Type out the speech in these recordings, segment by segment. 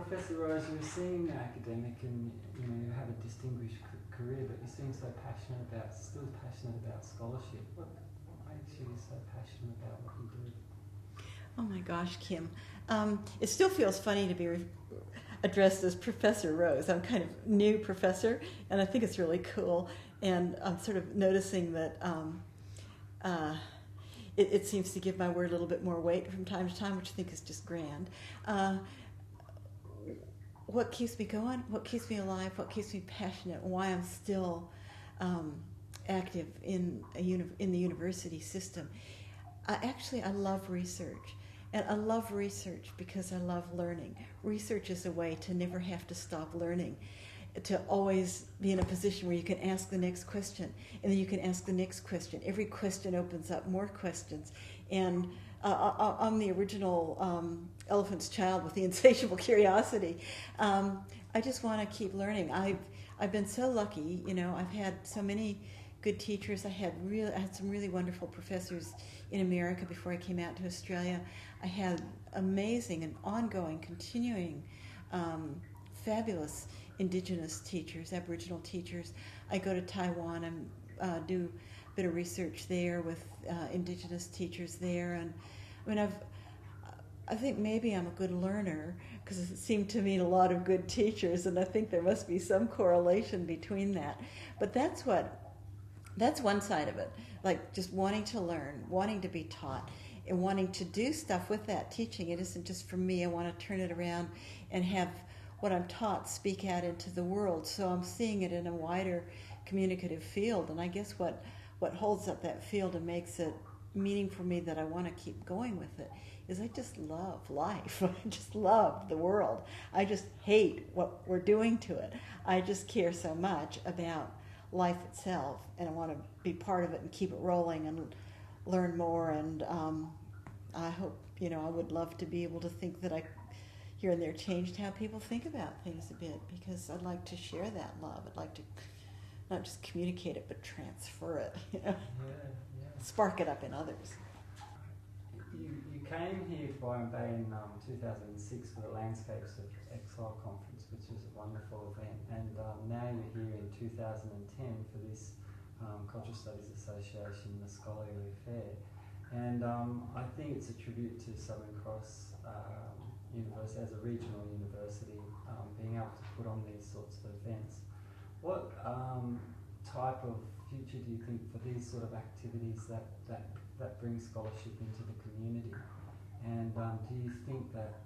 Professor Rose, you're a senior academic and you have a distinguished career, but you seem so still passionate about scholarship. What makes you so passionate about what you do? Oh my gosh, Kim. It still feels funny to be addressed as Professor Rose. I'm kind of new professor, and I think it's really cool. And I'm sort of noticing that it seems to give my word a little bit more weight from time to time, which I think is just grand. What keeps me going, what keeps me alive, what keeps me passionate, why I'm still active in the university system. I love research. And I love research because I love learning. Research is a way to never have to stop learning, to always be in a position where you can ask the next question, and then you can ask the next question. Every question opens up more questions. And I'm the original elephant's child with the insatiable curiosity. I just want to keep learning. I've been so lucky, I've had so many good teachers. I had some really wonderful professors in America before I came out to Australia. I had amazing and ongoing, continuing, fabulous Indigenous teachers, Aboriginal teachers. I go to Taiwan and do a bit of research there with Indigenous teachers there. And I think maybe I'm a good learner because it seemed to meet a lot of good teachers, and I think there must be some correlation between that. But that's one side of it, like just wanting to learn, wanting to be taught, and wanting to do stuff with that teaching. It isn't just for me. I want to turn it around and have what I'm taught speak out into the world. So I'm seeing it in a wider communicative field. And I guess what holds up that field and makes it meaning for me that I want to keep going with it is I just love life. I just love the world. I just hate what we're doing to it. I just care so much about life itself, and I want to be part of it and keep it rolling and learn more. And I hope, I would love to be able to think that I here and there changed how people think about things a bit, because I'd like to share that love. I'd like to not just communicate it, but transfer it, Yeah. Spark it up in others. You came here to Byron Bay in 2006 for the Landscapes of Exile conference, which was a wonderful event, and now you're here in 2010 for this Cultural Studies Association, the Scholarly Affair. And I think it's a tribute to Southern Cross University as a regional university, being able to put on these sorts of events. What type of future do you think for these sort of activities that bring scholarship into the community? And do you think that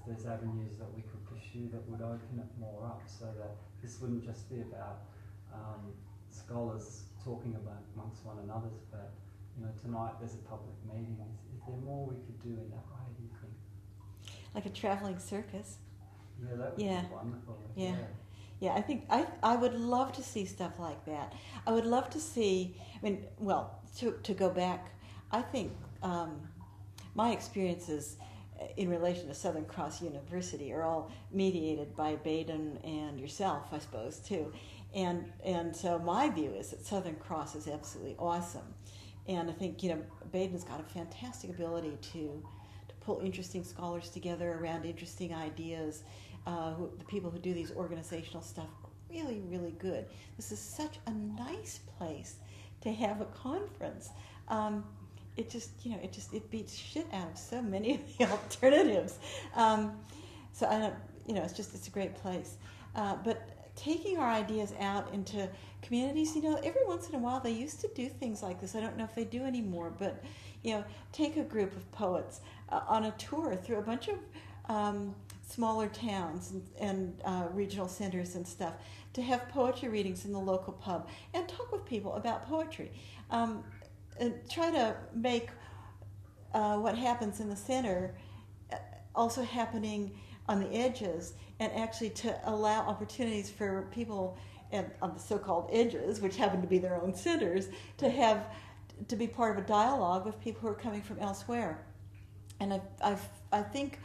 there's avenues that we could pursue that would open it more up, so that this wouldn't just be about scholars talking about amongst one another, but tonight there's a public meeting. Is there more we could do in that way, do you think? Like a traveling circus. Yeah, that would be wonderful. Yeah, I think I would love to see stuff like that. I would love to see, to go back, I think my experiences in relation to Southern Cross University are all mediated by Baden and yourself, I suppose, too. And so my view is that Southern Cross is absolutely awesome. And I think, Baden's got a fantastic ability to pull interesting scholars together around interesting ideas. The people who do these organizational stuff are really, really good. This is such a nice place to have a conference. It beats shit out of so many of the alternatives. So I don't, it's a great place. But taking our ideas out into communities, every once in a while they used to do things like this. I don't know if they do anymore, but take a group of poets on a tour through a bunch of smaller towns and regional centers and stuff, to have poetry readings in the local pub and talk with people about poetry. And try to make what happens in the center also happening on the edges, and actually to allow opportunities for people on the so-called edges, which happen to be their own centers, to be part of a dialogue with people who are coming from elsewhere. And I think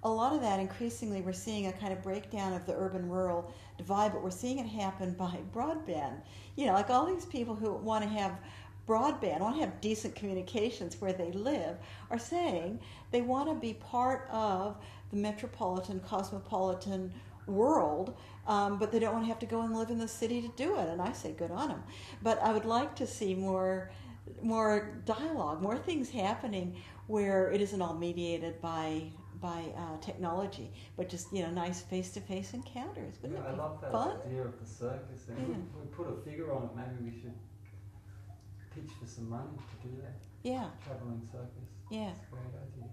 a lot of that, increasingly, we're seeing a kind of breakdown of the urban-rural divide, but we're seeing it happen by broadband. Like all these people who want to have broadband, want to have decent communications where they live, are saying they want to be part of the metropolitan, cosmopolitan world, but they don't want to have to go and live in the city to do it. And I say, good on them. But I would like to see more dialogue, more things happening where it isn't all mediated by technology, but just nice face-to-face encounters. Wouldn't I that love be that fun? idea of the circus. And Yeah. we put a figure on it. Maybe we should pitch for some money to do that. Yeah, Travelling circus. yeah. It's a great idea.